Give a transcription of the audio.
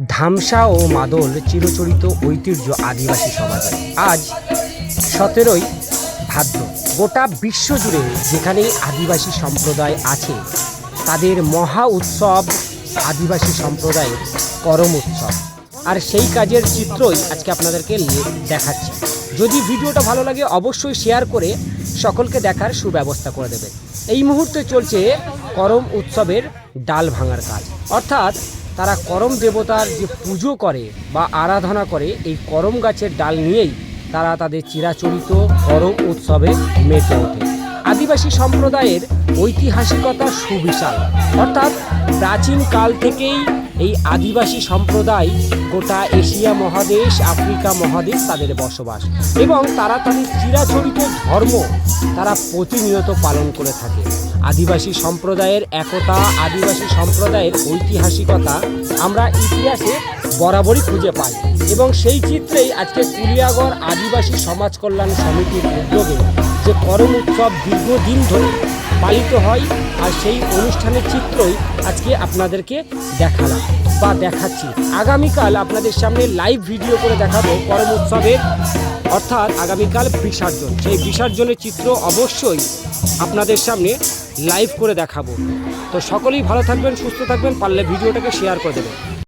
ধামসা ও মাদল চিরচরিত ঐতিহ্য আদিবাসী সমাজে আজ 17ই ভাদ্র গোটা বিশ্ব জুড়ে যেখানেই আদিবাসী সম্প্রদায় আছে তাদের মহা উৎসব আদিবাসী সম্প্রদায়ের করম উৎসব। আর সেই কাজের চিত্রই আজকে আপনাদেরকে দেখাচ্ছি। যদি ভিডিওটা ভালো লাগে অবশ্যই শেয়ার করে সকলকে দেখার সুব্যবস্থা করে দেবেন। এই মুহূর্তে চলছে করম উৎসবের ডাল ভাঙার কাজ, অর্থাৎ তারা করম দেবতার যে পুজো করে বা আরাধনা করে এই করম গাছের ডাল নিয়েই তারা তাদের চিরাচরিত করম উৎসবে মেতে ওঠে। আদিবাসী সম্প্রদায়ের ঐতিহাসিকতা সুবিশাল, অর্থাৎ প্রাচীন কাল থেকেই এই আদিবাসী সম্প্রদায় গোটা এশিয়া মহাদেশ, আফ্রিকা মহাদেশ তাদের বসবাস এবং তারা তাদের চিরাচরিত ধর্ম তারা প্রতিনিয়ত পালন করে থাকে। আদিবাসী সম্প্রদায়ের একতা, আদিবাসী সম্প্রদায়ের ঐতিহাসিকতা আমরা ইতিহাসে বরাবরই খুঁজে পাই এবং সেই চিত্রেই আজকে কুলিয়াগড় আদিবাসী সমাজ কল্যাণ সমিতির উদ্যোগে যে করম উৎসব দীর্ঘদিন ধরে পালিত হয় আর সেই অনুষ্ঠানের চিত্রই আজকে আপনাদেরকে দেখালাম বা দেখাচ্ছি। আগামীকাল আপনাদের সামনে লাইভ ভিডিও করে দেখাবো করম উৎসবের, অর্থাৎ আগামীকাল বিসর্জন। সেই বিসর্জনের চিত্র অবশ্যই আপনাদের সামনে লাইভ করে দেখাবো। তো সকলেই ভালো থাকবেন, সুস্থ থাকবেন, পারলে ভিডিওটাকে শেয়ার করে দেবেন।